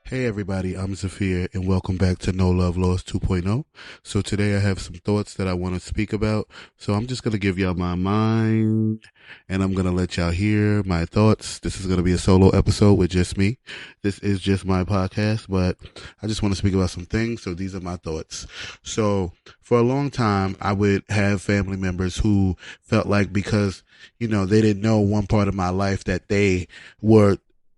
Hey everybody, I'm Zaa'Fir and welcome back to No Love Lost 2.0. So today I have some thoughts that I want to speak about. So I'm just going to give y'all my mind and I'm going to let y'all hear my thoughts. This is going to be a solo episode with just me. This is just my podcast, but I just want to speak about some things. So these are my thoughts. So for a long time, I would have family members who felt like because, they didn't know one part of my life that they were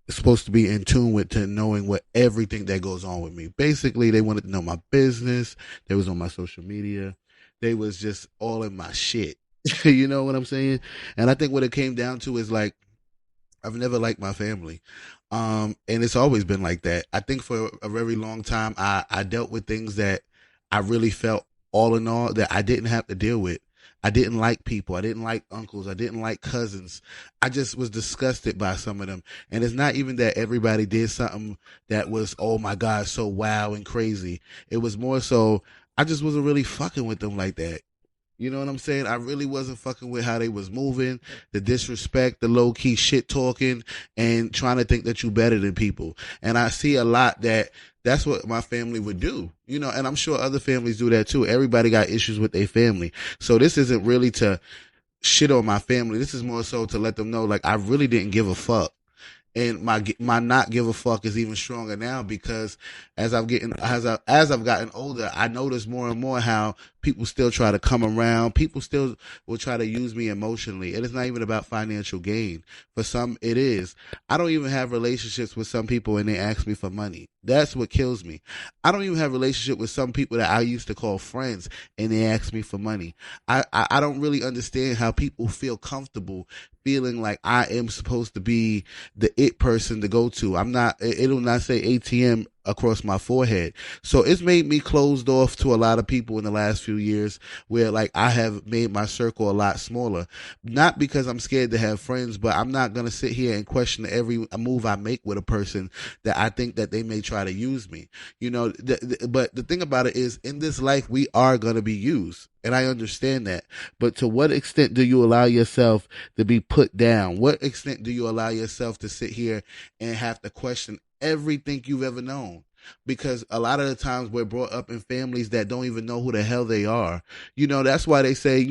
supposed to be in tune with to knowing what everything that goes on with me. Basically, they wanted to know my business. They was on my social media. They was just all in my shit. You know what I'm saying? And I think what it came down to is like I've never liked my family. And it's always been like that. I think for a very long time I dealt with things that I really felt all in all that I didn't have to deal with. I didn't like people. I didn't like uncles. I didn't like cousins. I just was disgusted by some of them. And it's not even that everybody did something that was, oh my God, so wow and crazy. It was more so I just wasn't really fucking with them like that. You know what I'm saying? I really wasn't fucking with how they was moving, the disrespect, the low key shit talking, and trying to think that you better than people. And I see a lot that's what my family would do, and I'm sure other families do that too. Everybody got issues with their family. So this isn't really to shit on my family. This is more so to let them know, like, I really didn't give a fuck. And my not give a fuck is even stronger now because as I've gotten older, I notice more and more how people still try to come around. People still will try to use me emotionally. And it's not even about financial gain. For some, it is. I don't even have relationships with some people and they ask me for money. That's what kills me. I don't even have a relationship with some people that I used to call friends and they ask me for money. I don't really understand how people feel comfortable feeling like I am supposed to be the it person to go to. I'm not, it'll not say ATM across my forehead. So it's made me closed off to a lot of people in the last few years where like I have made my circle a lot smaller. Not because I'm scared to have friends, but I'm not going to sit here and question every move I make with a person that I think that they may try to use me. But the thing about it is in this life, we are going to be used. And I understand that. But to what extent do you allow yourself to be put down? What extent do you allow yourself to sit here and have to question everything you've ever known? Because a lot of the times we're brought up in families that don't even know who the hell they are. That's why they say,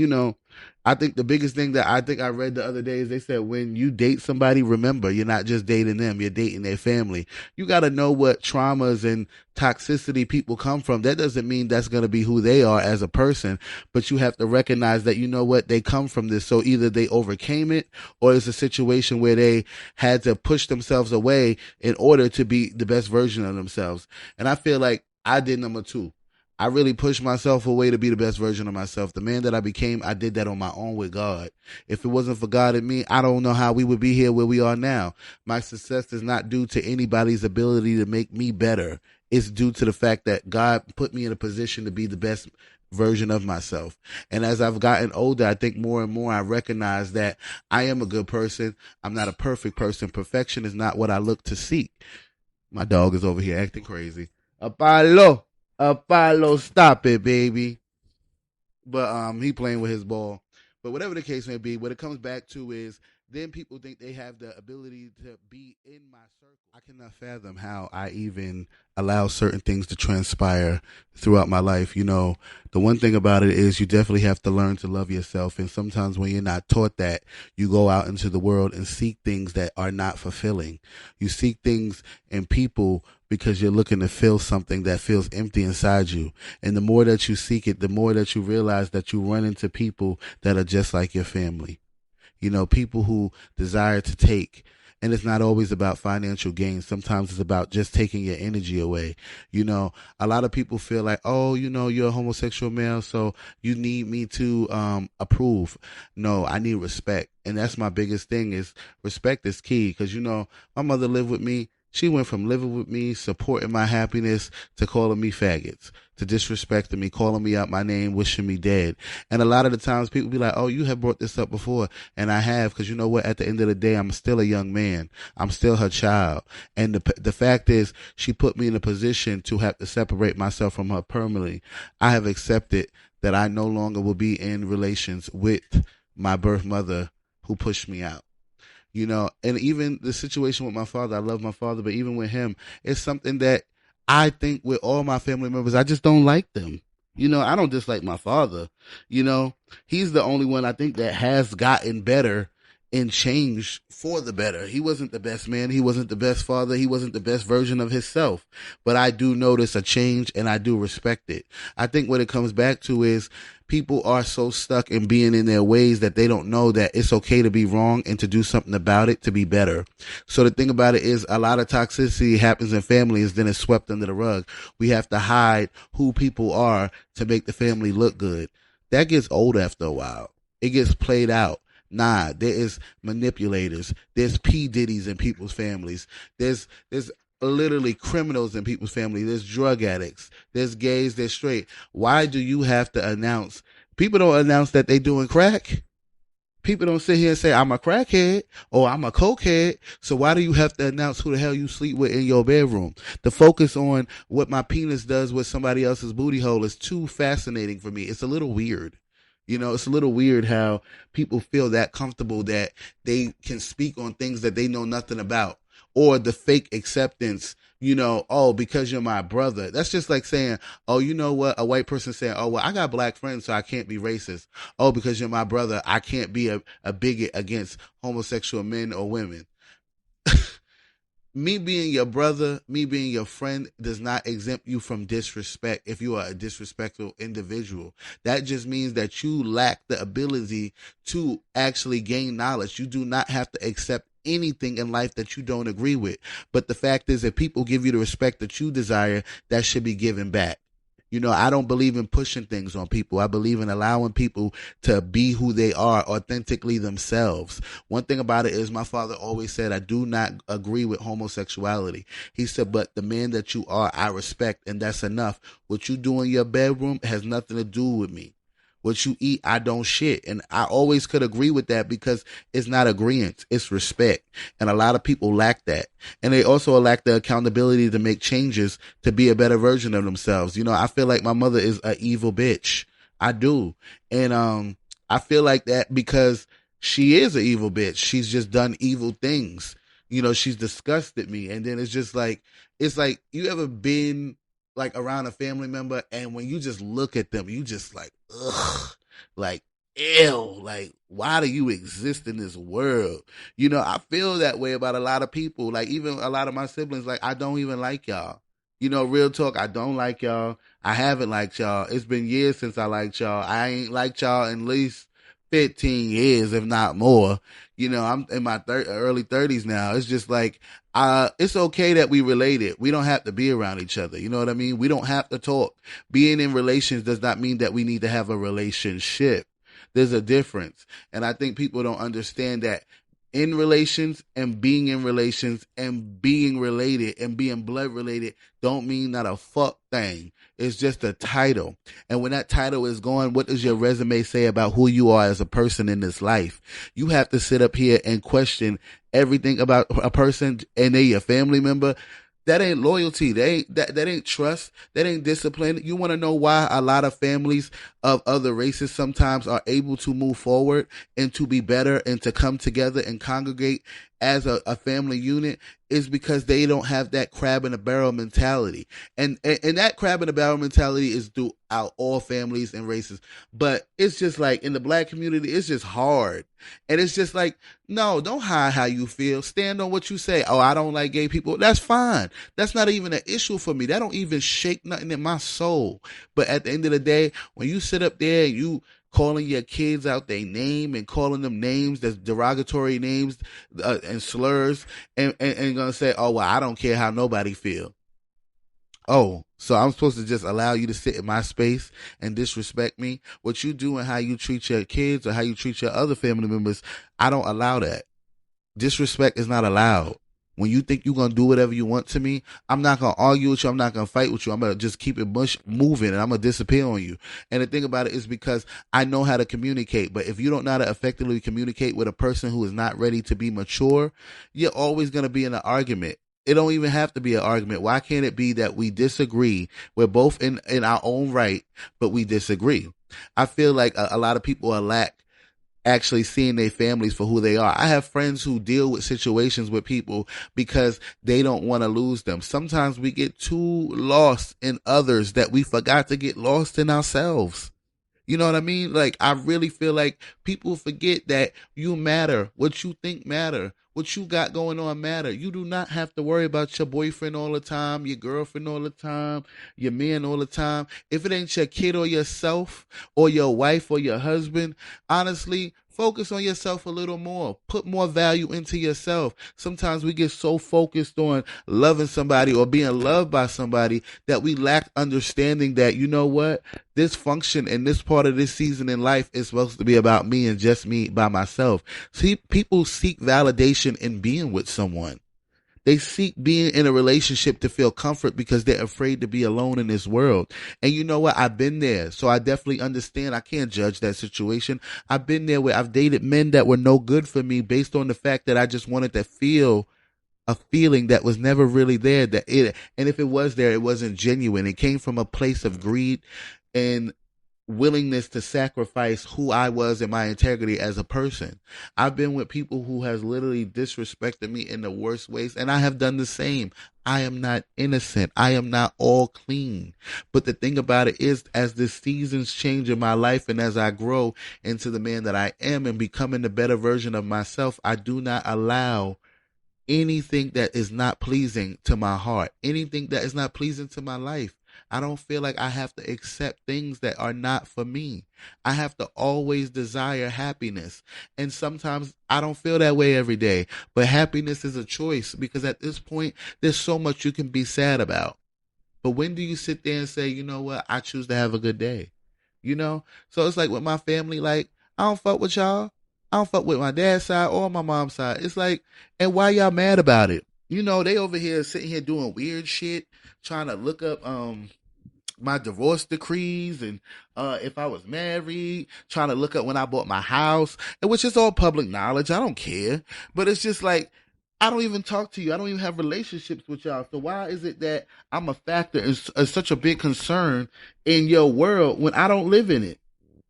I think the biggest thing that I think I read the other day is they said when you date somebody, remember, you're not just dating them, you're dating their family. You got to know what traumas and toxicity people come from. That doesn't mean that's going to be who they are as a person, but you have to recognize that, they come from this. So either they overcame it or it's a situation where they had to push themselves away in order to be the best version of themselves. And I feel like I did number two. I really pushed myself away to be the best version of myself. The man that I became, I did that on my own with God. If it wasn't for God and me, I don't know how we would be here where we are now. My success is not due to anybody's ability to make me better. It's due to the fact that God put me in a position to be the best version of myself. And as I've gotten older, I think more and more I recognize that I am a good person. I'm not a perfect person. Perfection is not what I look to seek. My dog is over here acting crazy. Apollo, stop it, baby. But he playing with his ball. But whatever the case may be, what it comes back to is then people think they have the ability to be in my circle. I cannot fathom how I even allow certain things to transpire throughout my life. The one thing about it is you definitely have to learn to love yourself. And sometimes when you're not taught that, you go out into the world and seek things that are not fulfilling. You seek things in people because you're looking to fill something that feels empty inside you. And the more that you seek it, the more that you realize that you run into people that are just like your family. People who desire to take. And it's not always about financial gain. Sometimes it's about just taking your energy away. A lot of people feel like, oh, you're a homosexual male, so you need me to approve. No, I need respect. And that's my biggest thing is respect is key. Because, my mother lived with me. She went from living with me, supporting my happiness, to calling me faggots, to disrespecting me, calling me out my name, wishing me dead. And a lot of the times people be like, oh, you have brought this up before. And I have, because you know what? At the end of the day, I'm still a young man. I'm still her child. And the fact is, she put me in a position to have to separate myself from her permanently. I have accepted that I no longer will be in relations with my birth mother who pushed me out. And even the situation with my father, I love my father, but even with him, it's something that I think with all my family members, I just don't like them. I don't dislike my father. You know, he's the only one I think that has gotten better and changed for the better. He wasn't the best man. He wasn't the best father. He wasn't the best version of himself. But I do notice a change and I do respect it. I think what it comes back to is people are so stuck in being in their ways that they don't know that it's okay to be wrong and to do something about it to be better. So the thing about it is a lot of toxicity happens in families, then it's swept under the rug. We have to hide who people are to make the family look good. That gets old after a while. It gets played out. Nah, there is manipulators. There's P. Diddy's in people's families. There's literally criminals in people's family. There's drug addicts. There's gays. There's straight. Why do you have to announce? People don't announce that they doing crack. People don't sit here and say, I'm a crackhead or I'm a cokehead. So why do you have to announce who the hell you sleep with in your bedroom? The focus on what my penis does with somebody else's booty hole is too fascinating for me. It's a little weird. It's a little weird how people feel that comfortable that they can speak on things that they know nothing about, or the fake acceptance, oh, because you're my brother. That's just like saying, oh, you know what? A white person saying, oh, well, I got black friends, so I can't be racist. Oh, because you're my brother, I can't be a bigot against homosexual men or women. Me being your brother, me being your friend does not exempt you from disrespect if you are a disrespectful individual. That just means that you lack the ability to actually gain knowledge. You do not have to accept anything in life that you don't agree with. But the fact is, if people give you the respect that you desire, that should be given back. I don't believe in pushing things on people. I believe in allowing people to be who they are authentically themselves. One thing about it is my father always said, I do not agree with homosexuality. He said, but the man that you are, I respect, and that's enough. What you do in your bedroom has nothing to do with me. What you eat, I don't shit. And I always could agree with that because it's not agreement, it's respect. And a lot of people lack that. And they also lack the accountability to make changes to be a better version of themselves. I feel like my mother is an evil bitch. I do. And I feel like that because she is an evil bitch. She's just done evil things. She's disgusted me. And then it's like you ever been like around a family member and when you just look at them, you just like, ugh, like, ew, like, why do you exist in this world? I feel that way about a lot of people. Like even a lot of my siblings, like I don't even like y'all. Real talk, I don't like y'all. I haven't liked y'all. It's been years since I liked y'all. I ain't liked y'all in at least 15 years, if not more. I'm in my early 30s now. It's just like, it's okay that we related. We don't have to be around each other. You know what I mean? We don't have to talk. Being in relations does not mean that we need to have a relationship. There's a difference. And I think people don't understand that in relations and being in relations and being related and being blood related don't mean not a fuck thing. It's just a title. And when that title is gone, what does your resume say about who you are as a person in this life? You have to sit up here and question everything about a person and they your family member. That ain't loyalty. That ain't trust. That ain't discipline. You want to know why a lot of families of other races sometimes are able to move forward and to be better and to come together and congregate as a family unit is because they don't have that crab in a barrel mentality. And that crab in a barrel mentality is throughout all families and races. But it's just like in the black community, it's just hard. And it's just like, no, don't hide how you feel. Stand on what you say. Oh, I don't like gay people. That's fine. That's not even an issue for me. That don't even shake nothing in my soul. But at the end of the day, when you sit up there and you calling your kids out their name and calling them names that's derogatory names and slurs and gonna say, oh, well, I don't care how nobody feel. Oh, so I'm supposed to just allow you to sit in my space and disrespect me? What you do and how you treat your kids or how you treat your other family members, I don't allow that. Disrespect is not allowed. When you think you're going to do whatever you want to me, I'm not going to argue with you. I'm not going to fight with you. I'm going to just keep it moving and I'm going to disappear on you. And the thing about it is because I know how to communicate. But if you don't know how to effectively communicate with a person who is not ready to be mature, you're always going to be in an argument. It don't even have to be an argument. Why can't it be that we disagree? We're both in our own right, but we disagree. I feel like a lot of people are lack actually seeing their families for who they are. I have friends who deal with situations with people because they don't want to lose them. Sometimes we get too lost in others that we forgot to get lost in ourselves. You know what I mean? Like, I really feel like people forget that you matter. What you think matter. What you got going on matter. You do not have to worry about your boyfriend all the time, your girlfriend all the time, your man all the time. If it ain't your kid or yourself or your wife or your husband, honestly, focus on yourself a little more. Put more value into yourself. Sometimes we get so focused on loving somebody or being loved by somebody that we lack understanding that, you know what? This function and this part of this season in life is supposed to be about me and just me by myself. See, people seek validation in being with someone. They seek being in a relationship to feel comfort because they're afraid to be alone in this world. And you know what? I've been there. So I definitely understand. I can't judge that situation. I've been there where I've dated men that were no good for me based on the fact that I just wanted to feel a feeling that was never really there. And if it was there, it wasn't genuine. It came from a place of greed and willingness to sacrifice who I was and my integrity as a person. I've been with people who has literally disrespected me in the worst ways, and I have done the same. I am not innocent. I am not all clean. But the thing about it is, as the seasons change in my life and as I grow into the man that I am and becoming the better version of myself, I do not allow anything that is not pleasing to my heart, anything that is not pleasing to my life. I don't feel like I have to accept things that are not for me. I have to always desire happiness. And sometimes I don't feel that way every day. But happiness is a choice because at this point, there's so much you can be sad about. But when do you sit there and say, you know what, I choose to have a good day? You know? So it's like with my family, like, I don't fuck with y'all. I don't fuck with my dad's side or my mom's side. It's like, and why y'all mad about it? You know, they over here sitting here doing weird shit, trying to look up my divorce decrees and if I was married, trying to look up when I bought my house, and which is all public knowledge. I don't care. But it's just like, I don't even talk to you. I don't even have relationships with y'all. So why is it that I'm a factor and such a big concern in your world when I don't live in it?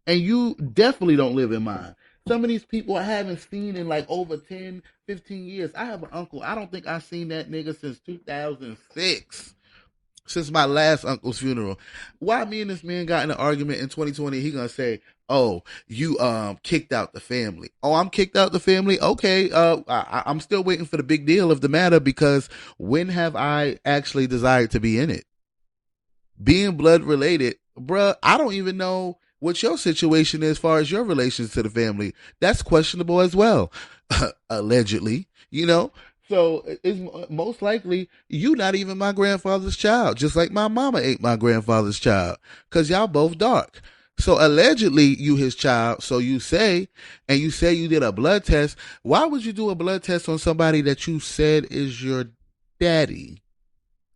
And you definitely don't live in mine. Some of these people I haven't seen in like over 10, 15 years. I have an uncle. I don't think I've seen that nigga since 2006. Since my last uncle's funeral. Why me and this man got in an argument in 2020, he gonna say, oh, you kicked out the family. Oh, I'm kicked out the family? Okay, I'm still waiting for the big deal of the matter because when have I actually desired to be in it? Being blood related, bruh, I don't even know what your situation is as far as your relations to the family. That's questionable as well. Allegedly, you know? So it's most likely you not even my grandfather's child, just like my mama ain't my grandfather's child, because y'all both dark. So allegedly you his child, so you say, and you say you did a blood test. Why would you do a blood test on somebody that you said is your daddy?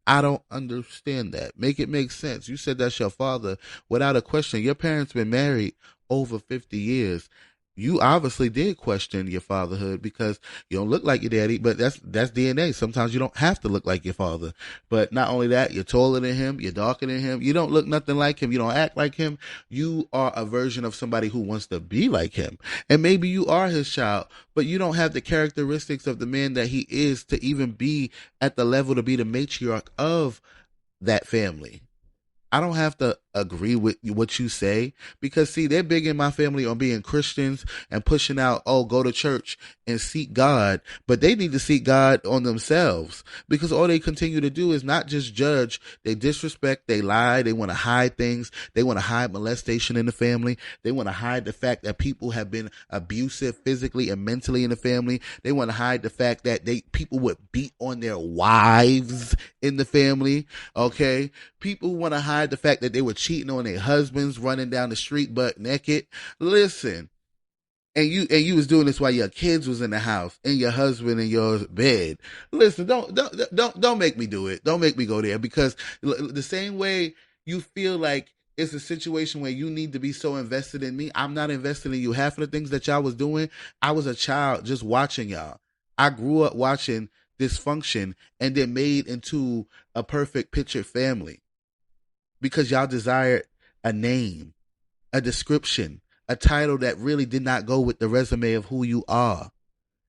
I don't understand that. Make it make sense. You said that's your father without a question. Your parents been married over 50 years. You obviously did question your fatherhood because you don't look like your daddy, but that's DNA. Sometimes you don't have to look like your father. But not only that, you're taller than him, you're darker than him, you don't look nothing like him, you don't act like him. You are a version of somebody who wants to be like him. And maybe you are his child, but you don't have the characteristics of the man that he is to even be at the level to be the matriarch of that family. I don't have to agree with what you say because see, they're big in my family on being Christians and pushing out, oh, go to church and seek God, but they need to seek God on themselves because all they continue to do is not just judge, they disrespect, they lie, they want to hide things, they want to hide molestation in the family, they want to hide the fact that people have been abusive physically and mentally in the family, they want to hide the fact that people would beat on their wives in the family, okay? People want to hide the fact that they were cheating on their husbands, running down the street butt naked. Listen, and you was doing this while your kids was in the house and your husband in your bed. Listen, don't make me do it. Don't make me go there because the same way you feel like it's a situation where you need to be so invested in me, I'm not invested in you. Half of the things that y'all was doing, I was a child just watching y'all. I grew up watching dysfunction and then made into a perfect picture family because y'all desired a name, a description, a title that really did not go with the resume of who you are.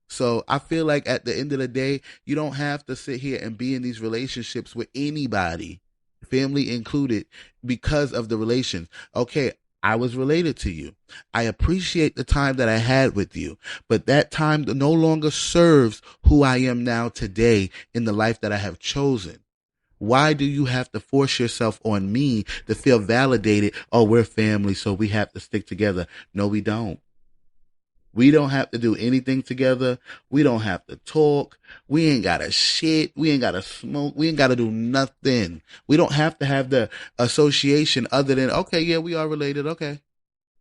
So I feel like at the end of the day, you don't have to sit here and be in these relationships with anybody, family included, because of the relations. Okay, I was related to you. I appreciate the time that I had with you, but that time no longer serves who I am now today in the life that I have chosen. Why do you have to force yourself on me to feel validated? Oh, we're family, so we have to stick together. No, we don't. We don't have to do anything together. We don't have to talk. We ain't got to shit. We ain't got to smoke. We ain't got to do nothing. We don't have to have the association other than, okay, yeah, we are related. Okay.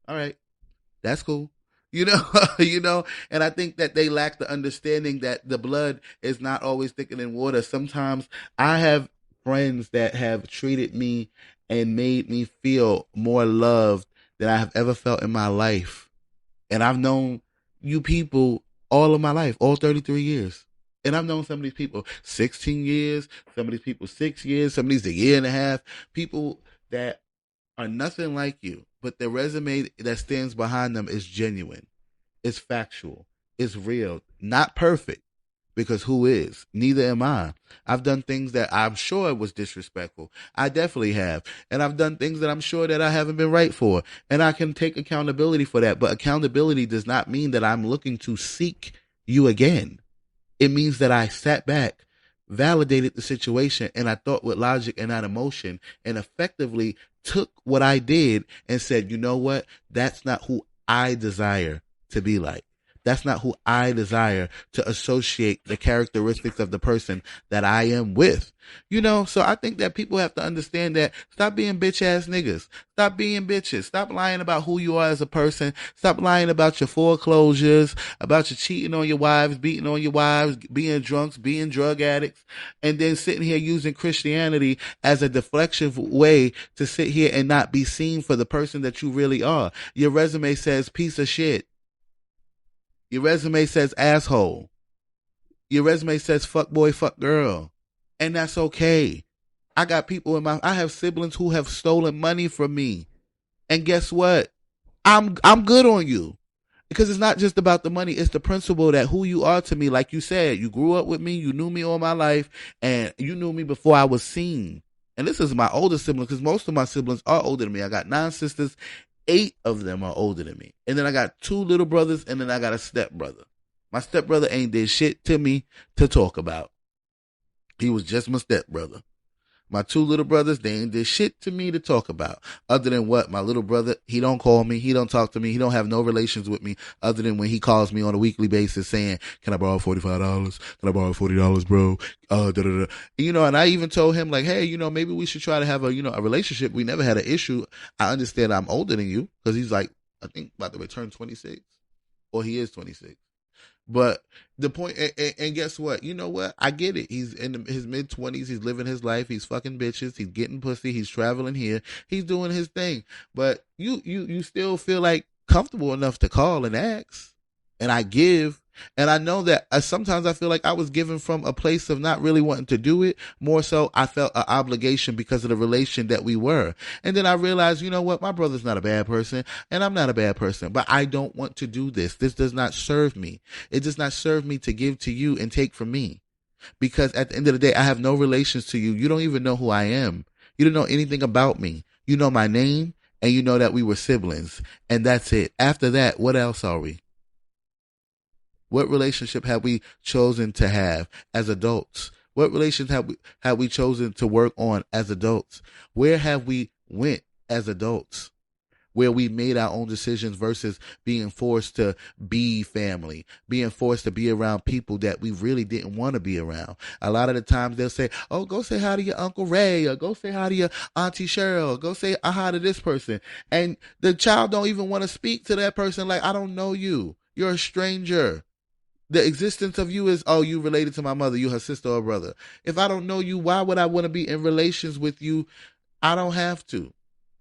All right. That's cool. You know, and I think that they lack the understanding that the blood is not always thicker than water. Sometimes I have friends that have treated me and made me feel more loved than I have ever felt in my life. And I've known you people all of my life, all 33 years. And I've known some of these people 16 years, some of these people 6 years, some of these a year and a half. People that are nothing like you, but the resume that stands behind them is genuine. It's factual. It's real. Not perfect. Because who is? Neither am I. I've done things that I'm sure was disrespectful. I definitely have. And I've done things that I'm sure that I haven't been right for. And I can take accountability for that. But accountability does not mean that I'm looking to seek you again. It means that I sat back, validated the situation, and I thought with logic and not emotion, and effectively took what I did and said, you know what? That's not who I desire to be like. That's not who I desire to associate the characteristics of the person that I am with. So I think that people have to understand that. Stop being bitch ass niggas. Stop being bitches. Stop lying about who you are as a person. Stop lying about your foreclosures, about your cheating on your wives, beating on your wives, being drunks, being drug addicts, and then sitting here using Christianity as a deflection way to sit here and not be seen for the person that you really are. Your resume says piece of shit. Your resume says asshole. Your resume says fuck boy, fuck girl. And that's okay. I got people I have siblings who have stolen money from me. And guess what? I'm good on you. Because it's not just about the money. It's the principle that who you are to me. Like you said, you grew up with me. You knew me all my life. And you knew me before I was seen. And this is my older sibling because most of my siblings are older than me. I got 9 sisters. 8 of them are older than me. And then I got 2 little brothers, and then I got a stepbrother. My stepbrother ain't did shit to me to talk about. He was just my stepbrother. My 2 little brothers, they ain't did shit to me to talk about. Other than what? My little brother, he don't call me. He don't talk to me. He don't have no relations with me other than when he calls me on a weekly basis saying, can I borrow $45? Can I borrow $40, bro? And I even told him like, hey, maybe we should try to have a relationship. We never had an issue. I understand I'm older than you because he's like, I think about to return 26 or he is 26. But the point, and guess what? You know what? I get it. He's in his mid-20s. He's living his life. He's fucking bitches. He's getting pussy. He's traveling here. He's doing his thing. But you still feel like comfortable enough to call and ask. And I give. And I know that sometimes I feel like I was given from a place of not really wanting to do it. More so, I felt an obligation because of the relation that we were. And then I realized, you know what? My brother's not a bad person and I'm not a bad person, but I don't want to do this. This does not serve me. It does not serve me to give to you and take from me. Because at the end of the day, I have no relations to you. You don't even know who I am. You don't know anything about me. You know my name and you know that we were siblings. And that's it. After that, what else are we? What relationship have we chosen to have as adults? What relationship have we chosen to work on as adults? Where have we went as adults? Where we made our own decisions versus being forced to be family, being forced to be around people that we really didn't want to be around. A lot of the times they'll say, oh, go say hi to your Uncle Ray, or go say hi to your Auntie Cheryl, go say hi to this person. And the child don't even want to speak to that person like, I don't know you. You're a stranger. The existence of you is, oh, you related to my mother, you her sister or brother. If I don't know you, why would I want to be in relations with you? I don't have to.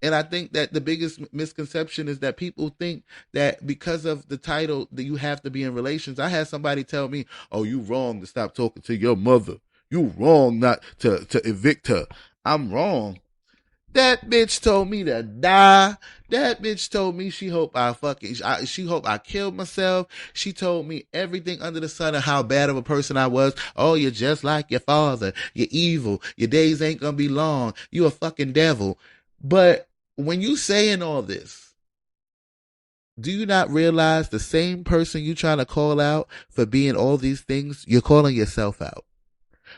And I think that the biggest misconception is that people think that because of the title that you have to be in relations. I had somebody tell me, oh, you wrong to stop talking to your mother. You wrong not to evict her. I'm wrong. That bitch told me to die. That bitch told me she hope she hope I killed myself. She told me everything under the sun of how bad of a person I was. Oh, you're just like your father. You're evil. Your days ain't gonna be long. You a fucking devil. But when you saying all this, do you not realize the same person you trying to call out for being all these things, you're calling yourself out.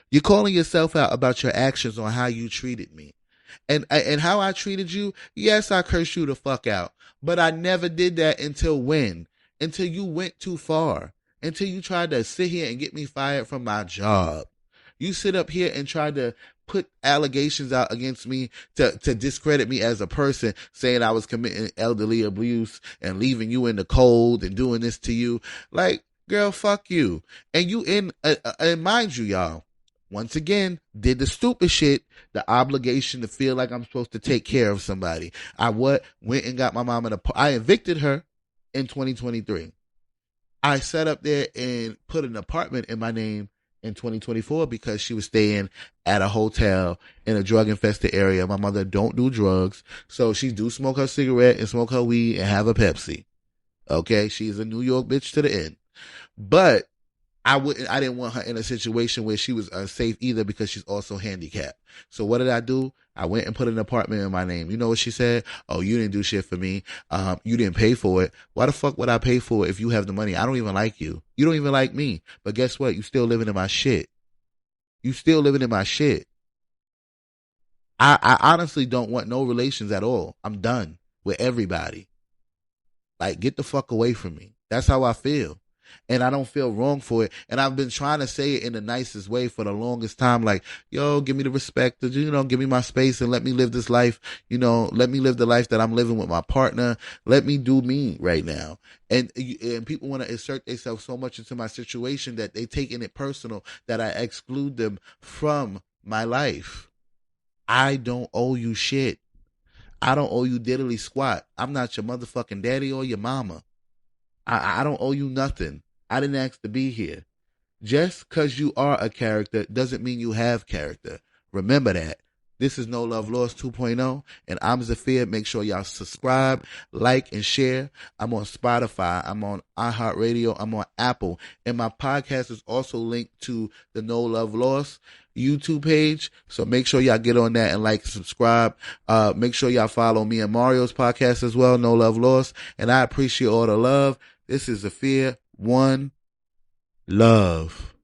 You're calling yourself out about your actions on how you treated me. And how I treated you, yes, I cursed you the fuck out. But I never did that until when? Until you went too far. Until you tried to sit here and get me fired from my job. You sit up here and try to put allegations out against me to discredit me as a person, saying I was committing elderly abuse and leaving you in the cold and doing this to you. Like, girl, fuck you. And you and mind you, y'all, once again, did the stupid shit, the obligation to feel like I'm supposed to take care of somebody. Went and got my mom I evicted her in 2023. I sat up there and put an apartment in my name in 2024 because she was staying at a hotel in a drug infested area. My mother don't do drugs, so she do smoke her cigarette and smoke her weed and have a Pepsi. Okay, she's a New York bitch to the end. But I didn't want her in a situation where she was unsafe either because she's also handicapped. So what did I do? I went and put an apartment in my name. You know what she said? Oh, you didn't do shit for me. You didn't pay for it. Why the fuck would I pay for it if you have the money? I don't even like you. You don't even like me. But guess what? You still living in my shit. You still living in my shit. I honestly don't want no relations at all. I'm done with everybody. Like, get the fuck away from me. That's how I feel. And I don't feel wrong for it. And I've been trying to say it in the nicest way for the longest time. Like, yo, give me the respect to, give me my space and let me live this life. Let me live the life that I'm living with my partner. Let me do me right now. And people want to insert themselves so much into my situation that they taking it personal that I exclude them from my life. I don't owe you shit. I don't owe you diddly squat. I'm not your motherfucking daddy or your mama. I don't owe you nothing. I didn't ask to be here. Just because you are a character doesn't mean you have character. Remember that. This is No Love Lost 2.0, and I'm Zaa'Fir. Make sure y'all subscribe, like, and share. I'm on Spotify. I'm on iHeartRadio. I'm on Apple. And my podcast is also linked to the No Love Lost YouTube page. So make sure y'all get on that and like and subscribe. Make sure y'all follow me and Mario's podcast as well, No Love Lost. And I appreciate all the love. This is Zaa'Fir. One love.